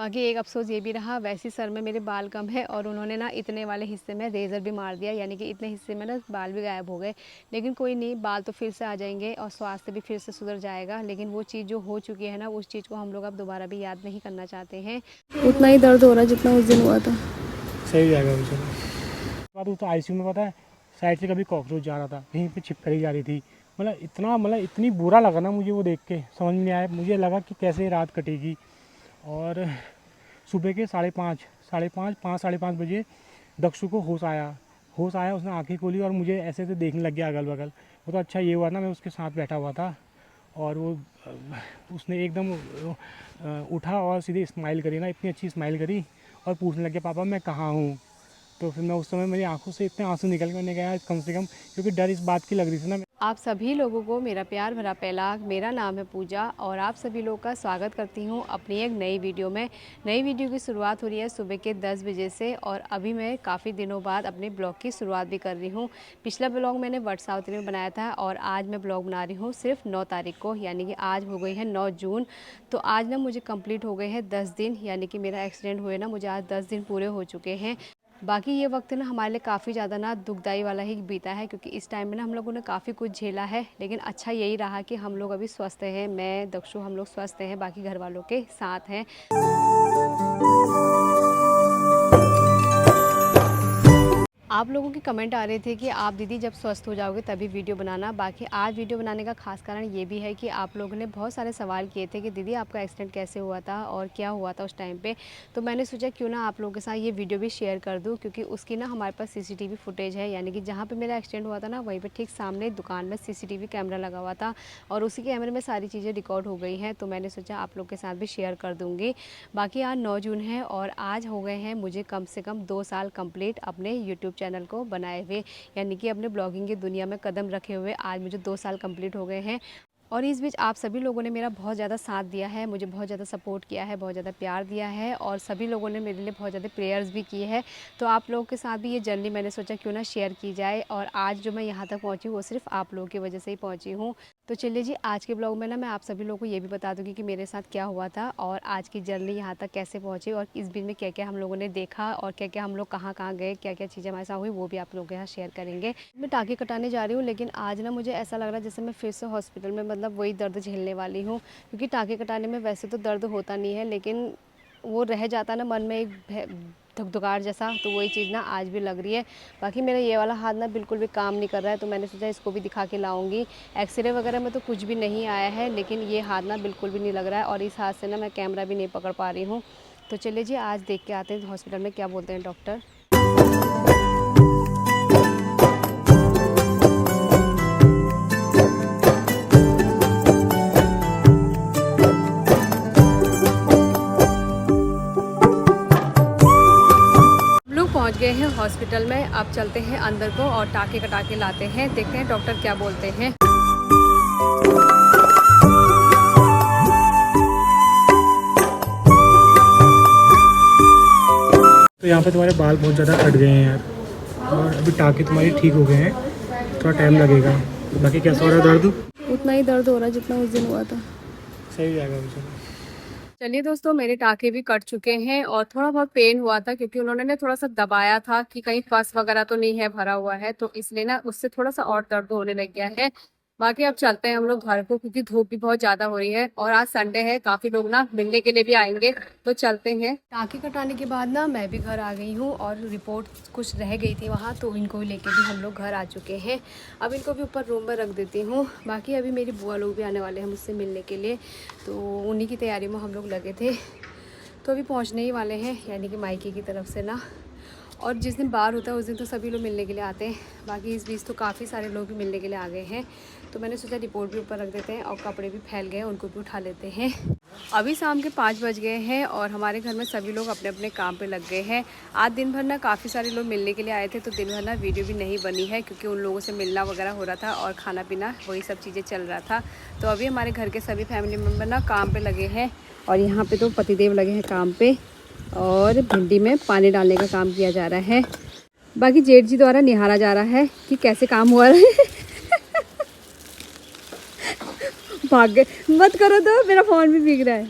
बाकी एक अफ़सोस ये भी रहा, वैसे सर में मेरे बाल कम है और उन्होंने ना इतने वाले हिस्से में रेज़र भी मार दिया, यानी कि इतने हिस्से में ना बाल भी गायब हो गए। लेकिन कोई नहीं, बाल तो फिर से आ जाएंगे और स्वास्थ्य भी फिर से सुधर जाएगा। लेकिन वो चीज़ जो हो चुकी है ना, उस चीज़ को हम लोग अब दोबारा भी याद नहीं करना चाहते हैं। उतना ही दर्द हो रहा है जितना उस दिन हुआ था। सही हो जाएगा उसे बाद। वो तो आईसीयू में पता है साइड से कभी कॉकरोच जा रहा था, कहीं पे छिपकली जा रही थी। इतनी बुरा लगा ना मुझे वो देख के, समझ नहीं आया। मुझे लगा कि कैसे रात कटेगी। और सुबह के 5:30 बजे दक्षु को होश आया। उसने आंखें खोली और मुझे ऐसे ऐसे देखने लग गया अगल बगल। वो तो अच्छा ये हुआ ना मैं उसके साथ बैठा हुआ था। और वो उसने एकदम उठा और सीधे स्माइल करी ना, इतनी अच्छी स्माइल करी और पूछने लग गया पापा मैं कहाँ हूँ। तो फिर मैं उस समय मेरी आंखों से इतने आंसू निकल के मैंने कहा कम से कम, क्योंकि डर इस बात की लग रही थी ना। आप सभी लोगों को मेरा प्यार भरा पहलाग। मेरा नाम है पूजा और आप सभी लोग का स्वागत करती हूँ अपनी एक नई वीडियो में। नई वीडियो की शुरुआत हो रही है सुबह के 10 बजे से और अभी मैं काफ़ी दिनों बाद अपने ब्लॉग की शुरुआत भी कर रही हूँ। पिछला ब्लॉग मैंने वटसावती में बनाया था और आज मैं ब्लॉग बना रही हूँ सिर्फ 9 तारीख को, यानी कि आज हो गई है 9 जून। तो आज ना मुझे कंप्लीट हो गए हैं 10 दिन, यानी कि मेरा एक्सीडेंट हुए ना मुझे आज 10 दिन पूरे हो चुके हैं। बाकी ये वक्त ना हमारे लिए काफ़ी ज़्यादा ना दुखदाई वाला ही बीता है, क्योंकि इस टाइम में ना हम लोगों ने काफ़ी कुछ झेला है। लेकिन अच्छा यही रहा कि हम लोग अभी स्वस्थ हैं, मैं दक्षु हम लोग स्वस्थ हैं, बाकी घर वालों के साथ हैं। आप लोगों के कमेंट आ रहे थे कि आप दीदी जब स्वस्थ हो जाओगे तभी वीडियो बनाना। बाकी आज वीडियो बनाने का खास कारण ये भी है कि आप लोगों ने बहुत सारे सवाल किए थे कि दीदी आपका एक्सीडेंट कैसे हुआ था और क्या हुआ था उस टाइम पे। तो मैंने सोचा क्यों ना आप लोगों के साथ ये वीडियो भी शेयर कर दूँ, क्योंकि उसकी ना हमारे पास CCTV फुटेज है, यानी कि जहाँ पर मेरा एक्सीडेंट हुआ था ना वहीं पर ठीक सामने दुकान में CCTV कैमरा लगा हुआ था और उसी कैमरे में सारी चीज़ें रिकॉर्ड हो गई हैं। तो मैंने सोचा आप लोग के साथ भी शेयर कर दूँगी। बाकी आज 9 जून है और आज हो गए हैं मुझे कम से कम 2 साल कंप्लीट अपने यूट्यूब चैनल को बनाए हुए, यानी कि अपने ब्लॉगिंग की दुनिया में कदम रखे हुए आज मुझे 2 साल कंप्लीट हो गए हैं। और इस बीच आप सभी लोगों ने मेरा बहुत ज़्यादा साथ दिया है, मुझे बहुत ज़्यादा सपोर्ट किया है, बहुत ज़्यादा प्यार दिया है और सभी लोगों ने मेरे लिए बहुत ज़्यादा प्रेयर्स भी किए हैं। तो आप लोगों के साथ भी ये जर्नी मैंने सोचा क्यों ना शेयर की जाए। और आज जो मैं यहाँ तक पहुँची वो सिर्फ आप लोगों की वजह से ही पहुँची हूँ। तो चलिए जी, आज के ब्लॉग में ना मैं आप सभी लोगों को ये भी बता दूँगी कि मेरे साथ क्या हुआ था और आज की जर्नी यहाँ तक कैसे पहुँची और इस बीच में क्या क्या हम लोगों ने देखा और क्या क्या हम लोग कहाँ कहाँ गए, क्या क्या चीज़ें हमारे साथ हुई, वो भी आप लोगों के साथ शेयर करेंगे। मैं टाँके कटाने जा रही हूँ, लेकिन आज ना मुझे ऐसा लग रहा है जैसे मैं फिर से हॉस्पिटल में मतलब वही दर्द झेलने वाली हूँ। क्योंकि टाँके कटाने में वैसे तो दर्द होता नहीं है, लेकिन वो रह जाता ना मन में एक धुकधुकार जैसा, तो वही चीज़ ना आज भी लग रही है। बाकी मेरा ये वाला हाथ ना बिल्कुल भी काम नहीं कर रहा है, तो मैंने सोचा इसको भी दिखा के लाऊंगी। एक्सरे वगैरह में तो कुछ भी नहीं आया है, लेकिन ये हाथ ना बिल्कुल भी नहीं लग रहा है और इस हाथ से ना मैं कैमरा भी नहीं पकड़ पा रही हूँ। तो चलिए जी, आज देख के आते हैं हॉस्पिटल में क्या बोलते हैं डॉक्टर। पहुंच गए हैं हॉस्पिटल में, अब चलते हैं अंदर को और टाँके कटा के लाते हैं, देखते हैं डॉक्टर क्या बोलते हैं। तो यहाँ पे तुम्हारे बाल बहुत ज़्यादा कट गए हैं यार, और अभी टाँके तुम्हारे ठीक हो गए हैं, थोड़ा टाइम लगेगा। बाकी कैसा हो रहा है दर्द? उतना ही दर्द हो रहा है जितना उस दिन हुआ था। सही हो जाएगा उसे। चलिए दोस्तों, मेरे टाँके भी कट चुके हैं और थोड़ा बहुत पेन हुआ था क्योंकि उन्होंने ने थोड़ा सा दबाया था कि कहीं फंस वगैरह तो नहीं है भरा हुआ है, तो इसलिए ना उससे थोड़ा सा और दर्द होने लग गया है। बाकी अब चलते हैं हम लोग घर को, क्योंकि धूप भी बहुत ज़्यादा हो रही है और आज संडे है, काफ़ी लोग ना मिलने के लिए भी आएंगे, तो चलते हैं। टाँके कटाने के बाद ना मैं भी घर आ गई हूँ और रिपोर्ट कुछ रह गई थी वहाँ, तो इनको भी लेके भी हम लोग घर आ चुके हैं। अब इनको भी ऊपर रूम में रख देती हूँ। बाकी अभी मेरी बुआ लोग भी आने वाले हैं मुझसे मिलने के लिए, तो उन्हीं की तैयारी में हम लोग लगे थे। तो अभी पहुँचने ही वाले हैं, यानी कि मायके की तरफ से ना। और जिस दिन बाहर होता है उस दिन तो सभी लोग मिलने के लिए आते हैं। बाकी इस बीच तो काफ़ी सारे लोग भी मिलने के लिए आ गए हैं, तो मैंने सोचा रिपोर्ट भी ऊपर रख देते हैं और कपड़े भी फैल गए हैं उनको भी उठा लेते हैं। अभी शाम के 5 बज गए हैं और हमारे घर में सभी लोग अपने अपने काम पे लग गए हैं। आज दिन भर ना काफ़ी सारे लोग मिलने के लिए आए थे, तो दिन भर ना वीडियो भी नहीं बनी है क्योंकि उन लोगों से मिलना वगैरह हो रहा था और खाना पीना वही सब चीज़ें चल रहा था। तो अभी हमारे घर के सभी फैमिली मेम्बर ना काम पर लगे हैं और यहाँ पर तो पतिदेव लगे हैं काम पर और भिंडी में पानी डालने का काम किया जा रहा है। बाकी जेठ जी द्वारा निहारा जा रहा है कि कैसे काम हुआ है। भाग गए, मत करो तो मेरा फ़ोन भी भीग रहा है।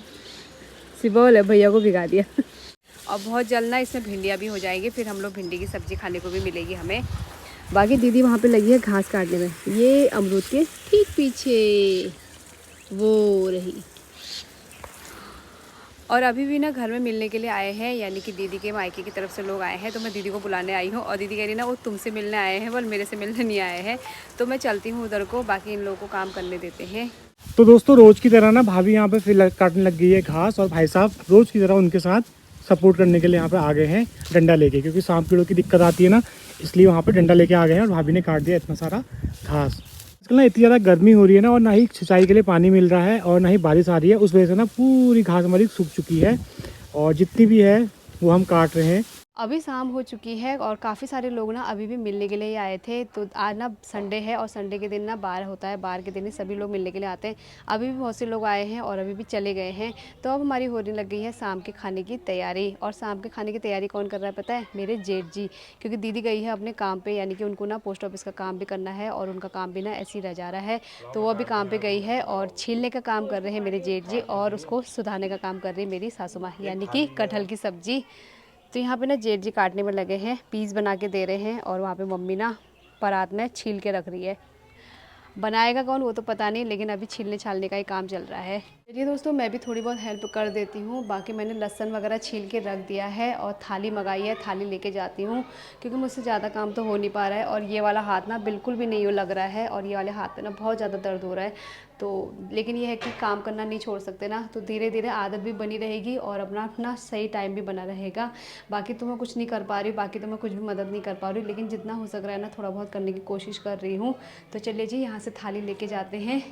सिबोल है, भैया को भिगा दिया। और बहुत जल्द ना इसमें भिंडियाँ भी हो जाएंगी, फिर हम लोग भिंडी की सब्ज़ी खाने को भी मिलेगी हमें। बाकी दीदी वहाँ पे लगी है घास काटने में, ये अमरूद के ठीक पीछे वो रही। और अभी भी ना घर में मिलने के लिए आए हैं, यानी कि दीदी के मायके की तरफ से लोग आए हैं, तो मैं दीदी को बुलाने आई हूँ। और दीदी कह रही ना वो तुमसे मिलने आए हैं, बल मेरे से मिलने नहीं आए हैं। तो मैं चलती हूँ उधर को, बाकी इन लोगों को काम करने देते हैं। तो दोस्तों रोज़ की तरह ना भाभी यहाँ पे फिर काटने लग गई है घास, और भाई साहब रोज़ की तरह उनके साथ सपोर्ट करने के लिए यहाँ पे आ गए हैं डंडा लेके, क्योंकि सांप कीड़ों की दिक्कत आती है ना, इसलिए वहाँ पे डंडा लेके आ गए हैं। और भाभी ने काट दिया इतना सारा घास। आजकल ना इतनी ज़्यादा गर्मी हो रही है ना, और ना ही सिंचाई के लिए पानी मिल रहा है और ना ही बारिश आ रही है, उस वजह से ना पूरी घास हमारी सूख चुकी है, और जितनी भी है वो हम काट रहे हैं। अभी शाम हो चुकी है और काफ़ी सारे लोग ना अभी भी मिलने के लिए ही आए थे। तो आज ना संडे है और संडे के दिन ना बार होता है, बार के दिन ही सभी लोग मिलने के लिए आते हैं। अभी भी बहुत से लोग आए हैं और अभी भी चले गए हैं। तो अब हमारी होने लग गई है शाम के खाने की तैयारी। और शाम के खाने की तैयारी कौन कर रहा है पता है? मेरे जेठ जी, क्योंकि दीदी गई है अपने काम पे, यानी कि उनको ना पोस्ट ऑफिस का काम भी करना है और उनका काम भी ना ऐसे ही रह जा रहा है। तो वो अभी काम पे गई है और छीलने का काम कर रहे हैं मेरे जेठ जी, और उसको सुधारने का काम कर रही है मेरी सासू माँ, यानी कि कटहल की सब्जी। तो यहाँ पे ना जेठ जी काटने में लगे हैं, पीस बना के दे रहे हैं, और वहाँ पे मम्मी ना परात में छील के रख रही है। बनाएगा कौन वो तो पता नहीं, लेकिन अभी छीलने छालने का ही काम चल रहा है। चलिए दोस्तों, मैं भी थोड़ी बहुत हेल्प कर देती हूँ। बाकी मैंने लहसुन वगैरह छील के रख दिया है और थाली मंगाई है, थाली लेके जाती हूँ, क्योंकि मुझसे ज़्यादा काम तो हो नहीं पा रहा है। और ये वाला हाथ ना बिल्कुल भी नहीं लग रहा है, और ये वाले हाथ पे ना बहुत ज़्यादा दर्द हो रहा है। तो लेकिन ये है कि काम करना नहीं छोड़ सकते ना, तो धीरे धीरे आदत भी बनी रहेगी और अपना अपना सही टाइम भी बना रहेगा। बाकी तो मैं कुछ नहीं कर पा रही, बाकी तो मैं कुछ भी मदद नहीं कर पा रही, लेकिन जितना हो सक रहा है ना थोड़ा बहुत करने की कोशिश कर रही हूँ। तो चलिए जी, यहाँ से थाली लेके जाते हैं।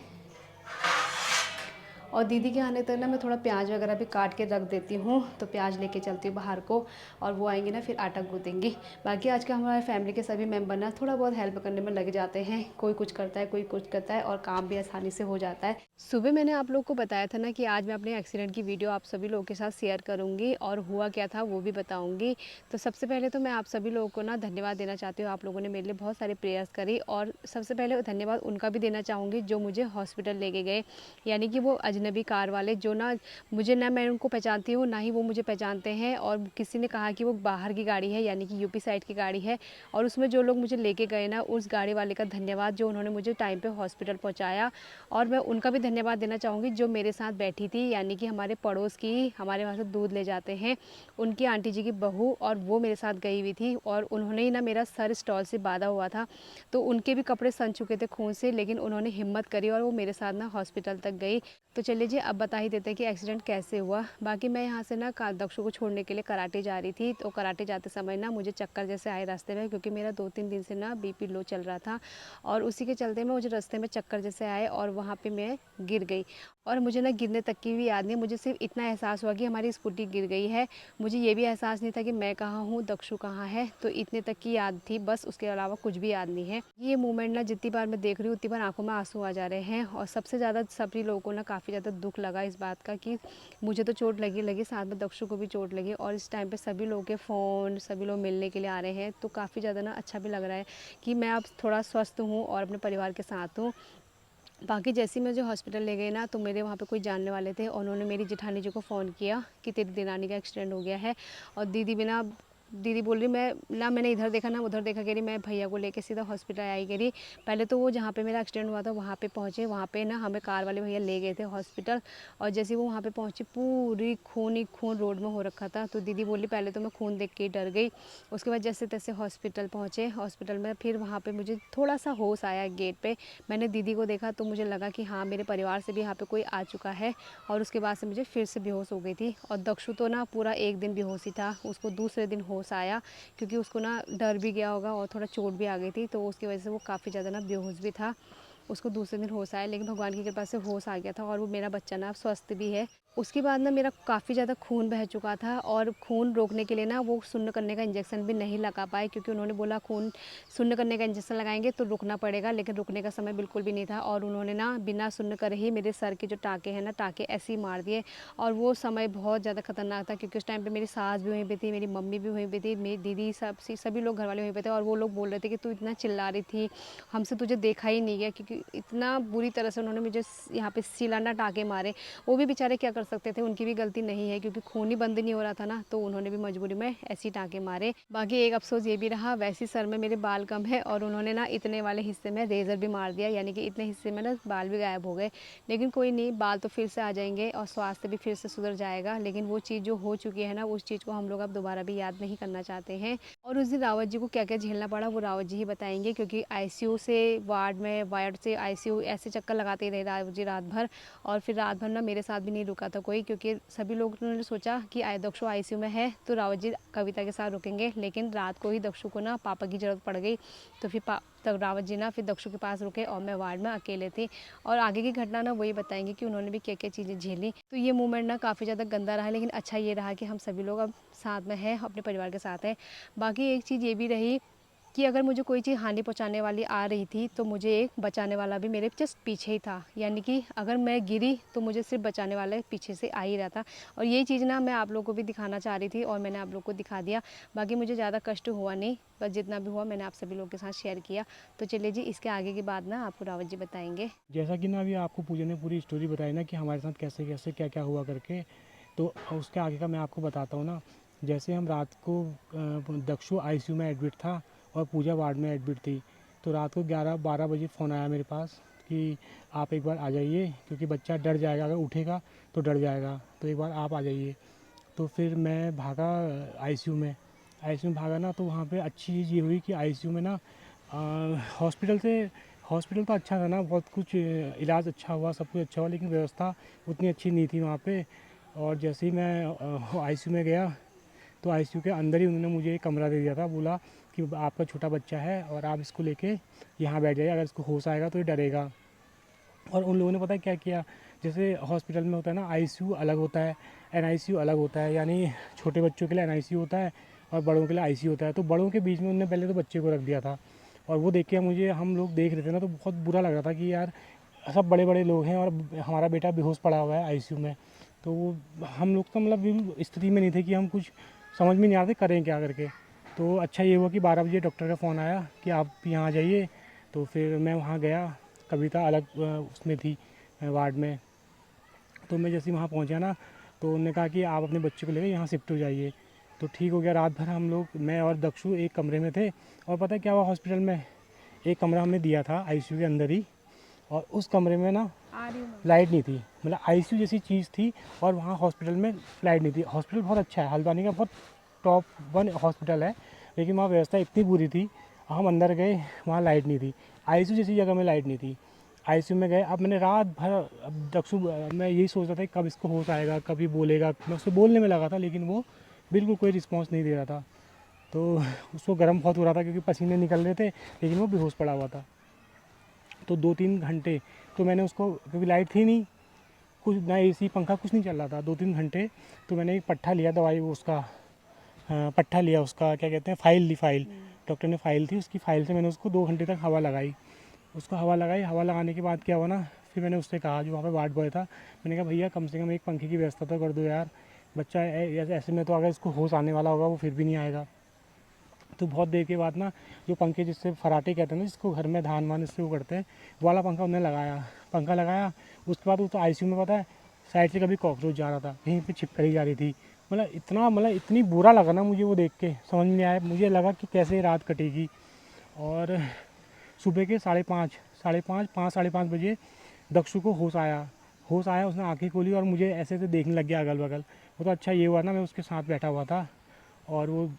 और दीदी के आने तक ना मैं थोड़ा प्याज वगैरह भी काट के रख देती हूँ, तो प्याज लेके चलती हूँ बाहर को, और वो आएंगे ना फिर आटा गूँथेंगी। बाकी आज का हमारे फैमिली के सभी मेंबर ना थोड़ा बहुत हेल्प करने में लग जाते हैं, कोई कुछ करता है कोई कुछ करता है, और काम भी आसानी से हो जाता है। सुबह मैंने आप लोग को बताया था ना कि आज मैं अपने एक्सीडेंट की वीडियो आप सभी लोगों के साथ शेयर करूँगी, और हुआ क्या था वो भी बताऊँगी। तो सबसे पहले तो मैं आप सभी लोगों को ना धन्यवाद देना चाहती हूँ, आप लोगों ने मेरे लिए बहुत सारे प्रेयर्स करी, और सबसे पहले धन्यवाद उनका भी देना चाहूँगी जो मुझे हॉस्पिटल लेके गए, यानी कि वो अजनबी कार वाले, जो ना मुझे ना मैं उनको पहचानती हूँ ना ही वो मुझे पहचानते हैं। और किसी ने कहा कि वो बाहर की गाड़ी है, यानी कि यूपी साइड की गाड़ी है, और उसमें जो लोग मुझे लेके गए ना, उस गाड़ी वाले का धन्यवाद जो उन्होंने मुझे टाइम पे हॉस्पिटल पहुँचाया। और मैं उनका भी धन्यवाद देना चाहूँगी जो मेरे साथ बैठी थी, यानी कि हमारे पड़ोस की, हमारे वहाँ से दूध ले जाते हैं उनकी आंटी जी की बहू, और वो मेरे साथ गई हुई थी, और उन्होंने ही ना मेरा सर स्टॉल से बांधा हुआ था, तो उनके भी कपड़े सन चुके थे खून से, लेकिन उन्होंने हिम्मत करी और वो मेरे साथ ना हॉस्पिटल तक गई। तो चलिए जी, अब बता ही देते हैं कि एक्सीडेंट कैसे हुआ। बाकी मैं यहाँ से ना दक्षु को छोड़ने के लिए कराटे जा रही थी, तो कराटे जाते समय ना मुझे चक्कर जैसे आए रास्ते में, क्योंकि मेरा 2-3 दिन से ना बीपी लो चल रहा था, और उसी के चलते में मुझे रास्ते में चक्कर जैसे आए, और वहाँ पे मैं गिर गई। और मुझे ना गिरने तक की भी याद नहीं, मुझे सिर्फ इतना एहसास हुआ कि हमारी स्कूटी गिर गई है। मुझे ये भी एहसास नहीं था कि मैं कहाँ हूँ, दक्षु कहाँ है, तो इतने तक की याद थी बस, उसके अलावा कुछ भी याद नहीं है। ये मोमेंट ना जितनी बार मैं देख रही हूँ उतनी बार आंखों में आंसू आ जा रहे हैं। और सबसे ज़्यादा सभी लोगों को ना काफ़ी ज़्यादा दुख लगा इस बात का कि मुझे तो चोट लगी, साथ में दक्षु को भी चोट लगी, और इस टाइम पे सभी लोगों के फ़ोन, सभी लोग मिलने के लिए आ रहे हैं, तो काफ़ी ज़्यादा ना अच्छा भी लग रहा है कि मैं अब थोड़ा स्वस्थ हूँ और अपने परिवार के साथ हूँ। बाकी जैसे ही मुझे हॉस्पिटल ले गए ना, तो मेरे वहाँ पे कोई जानने वाले थे, और उन्होंने मेरी जेठानी जी को फ़ोन किया कि तेरी देरानी का एक्सीडेंट हो गया है। और दीदी बिना दीदी बोल रही, मैंने इधर देखा ना उधर देखा, कह रही मैं भैया को लेके सीधा हॉस्पिटल आई। कह रही पहले तो वो जहाँ पे मेरा एक्सीडेंट हुआ था वहाँ पे पहुँचे, वहाँ पे ना हमें कार वाले भैया ले गए थे हॉस्पिटल, और जैसे वो वहाँ पे पहुँचे पूरी खून ही खून रोड में हो रखा था। तो दीदी बोली पहले तो मैं खून देख के डर गई, उसके बाद जैसे तैसे हॉस्पिटल पहुँचे। हॉस्पिटल में फिर वहाँ पर मुझे थोड़ा सा होश आया गेट पर, मैंने दीदी को देखा तो मुझे लगा कि हाँ मेरे परिवार से भी यहाँ पे कोई आ चुका है, और उसके बाद से मुझे फिर से बेहोश हो गई थी। और दक्षु तो ना पूरा 1 दिन बेहोश ही था, उसको दूसरे दिन होश आया, क्योंकि उसको ना डर भी गया होगा और थोड़ा चोट भी आ गई थी, तो उसकी वजह से वो काफ़ी ज़्यादा ना बेहोश भी था। उसको दूसरे दिन होश आया, लेकिन भगवान की कृपा से होश आ गया था, और वो मेरा बच्चा ना स्वस्थ भी है। उसके बाद ना मेरा काफ़ी ज़्यादा खून बह चुका था, और खून रोकने के लिए ना वो शून्य करने का इंजेक्शन भी नहीं लगा पाए, क्योंकि उन्होंने बोला खून शून्य करने का इंजेक्शन लगाएंगे तो रुकना पड़ेगा, लेकिन रुकने का समय बिल्कुल भी नहीं था, और उन्होंने ना बिना शून्य करे ही मेरे सर के जो टाँके हैं ना, टाँके ऐसे ही मार दिए। और वो समय बहुत ज़्यादा खतरनाक था, क्योंकि उस टाइम पे मेरी सास भी वहीं पे थी, मेरी मम्मी भी वहीं पे थी, मेरी दीदी, सभी लोग घर वाले वहीं पे थे, और वो लोग बोल रहे थे कि तू इतना चिल्ला रही थी, हमसे तुझे देखा ही नहीं गया, क्योंकि इतना बुरी तरह से उन्होंने मुझे यहाँ पे सिलाना टाँके मारे। वो भी बेचारे क्या कर सकते थे, उनकी भी गलती नहीं है क्योंकि खून ही बंद नहीं हो रहा था ना, तो उन्होंने भी मजबूरी में ऐसे टाँके मारे। बाकी एक अफ़सोस ये भी रहा, वैसे सर में मेरे बाल कम है और उन्होंने ना इतने वाले हिस्से में रेज़र भी मार दिया, यानी कि इतने हिस्से में ना बाल भी गायब हो गए। लेकिन कोई नहीं, बाल तो फिर से आ जाएँगे और स्वास्थ्य भी फिर से सुधर जाएगा। लेकिन वो चीज़ जो हो चुकी है ना, उस चीज़ को हम लोग अब दोबारा भी याद नहीं करना चाहते हैं। और उस दिन रावत जी को क्या-क्या झेलना पड़ा वो रावत जी ही बताएँगे, क्योंकि आईसीयू से वार्ड से आईसीयू ऐसे चक्कर लगाते ही रहे रावत जी रात भर। और फिर रात भर ना मेरे साथ भी नहीं रुका था कोई, क्योंकि सभी लोगों ने सोचा कि दक्षु आईसीयू में है तो रावत जी कविता के साथ रुकेंगे। लेकिन रात को ही दक्षु को ना पापा की ज़रूरत पड़ गई, तो फिर तब रावत जी ना फिर दक्षु के पास रुके और मैं वार्ड में अकेले थी। और आगे की घटना ना वही बताएंगे कि उन्होंने भी क्या क्या चीज़ें झेली। तो ये मोमेंट ना काफ़ी ज़्यादा गंदा रहा, लेकिन अच्छा ये रहा कि हम सभी लोग अब साथ में हैं, अपने परिवार के साथ हैं। बाकी एक चीज़ ये भी रही कि अगर मुझे कोई चीज़ हानि पहुंचाने वाली आ रही थी तो मुझे एक बचाने वाला भी मेरे जस्ट पीछे ही था, यानी कि अगर मैं गिरी तो मुझे सिर्फ बचाने वाला पीछे से आ ही रहा था। और ये चीज़ ना मैं आप लोगों को भी दिखाना चाह रही थी और मैंने आप लोगों को दिखा दिया। बाकी मुझे ज़्यादा कष्ट हुआ नहीं, बस जितना भी हुआ मैंने आप सभी लोगों के साथ शेयर किया। तो चलिए जी, इसके आगे की बात ना आपको रावत जी बताएंगे। जैसा कि ना अभी आपको पूजा ने पूरी स्टोरी बताई ना कि हमारे साथ कैसे कैसे क्या क्या हुआ करके, तो उसके आगे का मैं आपको बताता हूँ ना। जैसे हम रात को दक्षु आईसीयू में एडमिट था और पूजा वार्ड में एडमिट थी। तो रात को 11-12 बजे फ़ोन आया मेरे पास कि आप एक बार आ जाइए, क्योंकि बच्चा डर जाएगा, अगर उठेगा तो डर जाएगा, तो एक बार आप आ जाइए। तो फिर मैं भागा आईसीयू में भागा ना, तो वहाँ पे अच्छी चीज़ ये हुई कि आईसीयू में ना हॉस्पिटल तो अच्छा था ना, बहुत कुछ इलाज अच्छा हुआ, सब कुछ अच्छा हुआ, लेकिन व्यवस्था उतनी अच्छी नहीं थी वहाँ पे। और जैसे ही मैं आईसीयू में गया तो आईसीयू के अंदर ही उन्होंने मुझे एक कमरा दे दिया था, बोला कि आपका छोटा बच्चा है और आप इसको लेके यहाँ बैठ जाइए, अगर इसको होश आएगा तो ये डरेगा। और उन लोगों ने पता है क्या किया, जैसे हॉस्पिटल में होता है ना, आईसीयू अलग होता है, एनआईसीयू अलग होता है, यानी छोटे बच्चों के लिए एनआईसीयू होता है और बड़ों के लिए आईसीयू होता है। तो बड़ों के बीच में उन्होंने पहले तो बच्चे को रख दिया था। और वो देख के मुझे, हम लोग देख रहे थे ना, तो बहुत बुरा लग रहा था कि यार सब बड़े बड़े लोग हैं और हमारा बेटा बेहोश पड़ा हुआ है आईसीयू में। तो हम लोग तो मतलब स्थिति में नहीं थे कि हम कुछ समझ में नहीं आ रहे करें क्या करके। तो अच्छा ये हुआ कि 12 बजे डॉक्टर का फ़ोन आया कि आप यहाँ आ जाइए। तो फिर मैं वहाँ गया, कविता अलग उसमें थी वार्ड में। तो मैं जैसे ही वहाँ पहुँचा ना, तो उन्होंने कहा कि आप अपने बच्चे को लेकर यहाँ शिफ्ट हो जाइए। तो ठीक हो गया, रात भर हम लोग, मैं और दक्षु एक कमरे में थे। और पता है क्या हुआ, हॉस्पिटल में एक कमरा हमें दिया था आईसीयू के अंदर ही, और उस कमरे में ना लाइट नहीं थी, मतलब आईसीयू जैसी चीज़ थी। और वहाँ हॉस्पिटल में लाइट नहीं थी। हॉस्पिटल बहुत अच्छा है, हल्द्वानी का बहुत टॉप 1 हॉस्पिटल है, लेकिन वहाँ व्यवस्था इतनी बुरी थी। हम अंदर गए, वहाँ लाइट नहीं थी, आईसीयू जैसी जगह में लाइट नहीं थी। आईसीयू में गए, अब मैंने रात भर, अब दक्षु, मैं यही सोच रहा था कब इसको होश आएगा, कभी बोलेगा। मैं उससे बोलने में लगा था, लेकिन वो बिल्कुल कोई रिस्पॉन्स नहीं दे रहा था। तो उसको गर्म बहुत हो रहा था क्योंकि पसीने निकल रहे थे, लेकिन वो बेहोश पड़ा हुआ था। तो 2-3 घंटे तो मैंने उसको, क्योंकि लाइट थी नहीं, कुछ ना एसी पंखा कुछ नहीं चल रहा था, 2-3 घंटे। तो मैंने एक पट्ठा लिया, दवाई वो उसका पट्ठा लिया, उसका क्या कहते हैं, फाइल ली, फाइल डॉक्टर ने फाइल थी, उसकी फाइल से मैंने उसको 2 घंटे तक हवा लगाई। उसको हवा लगाई, हवा लगाने के बाद क्या हुआ ना, फिर मैंने उससे कहा, जो वहाँ पे वार्ड बॉय था, मैंने कहा भैया कम से कम एक पंखे की व्यवस्था तो कर दो यार, बच्चा ऐसे में तो अगर इसको होश आने वाला होगा वो फिर भी नहीं आएगा। तो बहुत देर के बाद ना, जो पंखे जिससे फराटे कहते हैं ना, जिसको घर में धान वान इससे वो करते हैं, वो वाला पंखा उन्होंने लगाया, पंखा लगाया। उसके बाद वो तो आईसीयू में, पता है, साइड से कभी कॉकरोच जा रहा था, कहीं पे छिपकली जा रही थी। मतलब इतनी बुरा लगा ना मुझे वो देख के, समझ में नहीं आया, मुझे लगा कि कैसे रात कटेगी। और सुबह के 5:30 बजे दक्षु को होश आया, उसने आंखें खोली और मुझे ऐसे ऐसे देखने लग गया अगल बगल। वो तो अच्छा ये हुआ ना, मैं उसके साथ बैठा हुआ था। और वो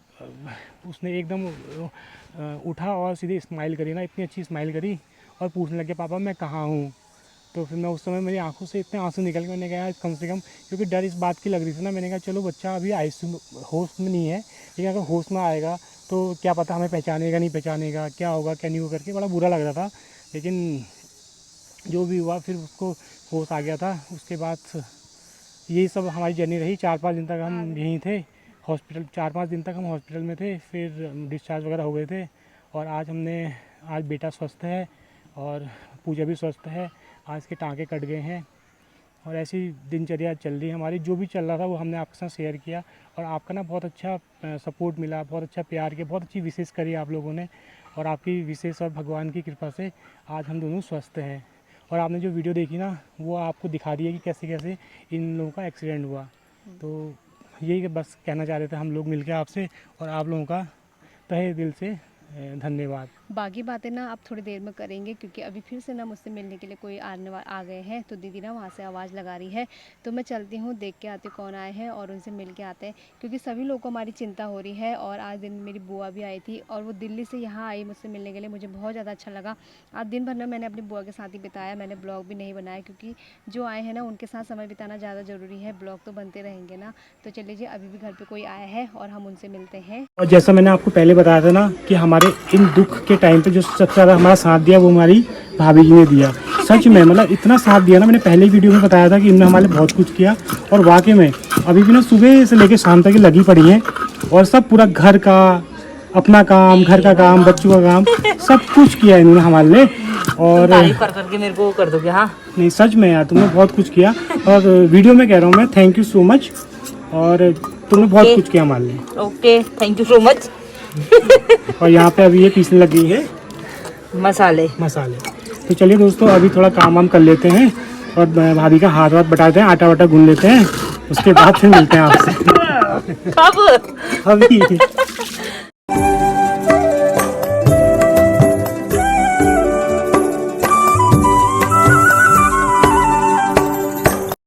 उसने एकदम उठा और सीधे स्माइल करी ना, इतनी अच्छी स्माइल करी, और पूछने लग गया पापा मैं कहाँ हूँ। तो फिर मैं उस समय, मेरी आंखों से इतने आंसू निकल के, मैंने कहा कम से कम, क्योंकि डर इस बात की लग रही थी ना, मैंने कहा चलो बच्चा अभी आईसीयू होश में नहीं है, लेकिन अगर होश में आएगा तो क्या पता हमें पहचानेगा नहीं पहचानेगा, क्या होगा क्या नहीं होगा करके बड़ा बुरा लग रहा था। लेकिन जो भी हुआ, फिर उसको होश आ गया था। उसके बाद यही सब हमारी जर्नी रही। 4-5 दिन तक हम यहीं थे हॉस्पिटल, 4-5 दिन तक हम हॉस्पिटल में थे, फिर डिस्चार्ज वगैरह हो गए थे। और आज बेटा स्वस्थ है और पूजा भी स्वस्थ है, आज के टाँके कट गए हैं। और ऐसी दिनचर्या चल रही है हमारी, जो भी चल रहा था वो हमने आपके साथ शेयर किया। और आपका ना बहुत अच्छा सपोर्ट मिला, बहुत अच्छा प्यार किया, बहुत अच्छी विशेष करी आप लोगों ने। और आपकी विशेष और भगवान की कृपा से आज हम दोनों स्वस्थ हैं। और आपने जो वीडियो देखी ना वो आपको दिखा दी है कि कैसे कैसे इन लोगों का एक्सीडेंट हुआ। तो यही बस कहना चाह रहे थे हम लोग मिलकर आपसे, और आप लोगों का तहे दिल से धन्यवाद। बाकी बातें ना आप थोड़ी देर में करेंगे, क्योंकि अभी फिर से ना मुझसे मिलने के लिए कोई आ गए हैं। तो दीदी ना वहाँ से आवाज़ लगा रही है, तो मैं चलती हूँ, देख के आती हूँ कौन आए हैं और उनसे मिल के आते हैं, क्योंकि सभी लोगों को हमारी चिंता हो रही है। और आज दिन मेरी बुआ भी आई थी और वो दिल्ली से यहाँ आई मुझसे मिलने के लिए, मुझे बहुत ज़्यादा अच्छा लगा। आज दिन भर ना मैंने अपनी बुआ के साथ ही बिताया, मैंने ब्लॉग भी नहीं बनाया, क्योंकि जो आए हैं ना उनके साथ समय बिताना ज़्यादा ज़रूरी है, ब्लॉग तो बनते रहेंगे ना। तो चलिए जी, अभी भी घर पर कोई आया है और हम उनसे मिलते हैं। और जैसा मैंने आपको पहले बताया था ना कि हमारे इन दुख के टाइम पे जो सबसे ज़्यादा हमारा साथ दिया वो हमारी भाभी जी ने दिया। सच में मतलब इतना साथ दिया ना, मैंने पहले वीडियो में बताया था कि इन्होंने हमारे बहुत कुछ किया। और वाकई में अभी भी ना सुबह से लेकर शाम तक लगी पड़ी हैं, और सब पूरा घर का अपना काम, घर का काम, बच्चों का काम, सब कुछ किया इन्होंने हमारे लिए। और तारीफ कर करके मेरे को कर दोगे? हाँ नहीं सच में यार, तुमने बहुत कुछ किया, और वीडियो में कह रहा हूँ मैं, थैंक यू सो मच। और तुमने बहुत कुछ किया हमारे लिए। Okay, thank you so much. और यहाँ पे अभी ये पीसने लगी है मसाले। तो चलिए दोस्तों, अभी थोड़ा काम वाम कर लेते हैं और भाभी का हाथ वाथ बटाते हैं, आटा वाटा गूंद लेते हैं, उसके बाद फिर मिलते हैं आपसे। कब? अभी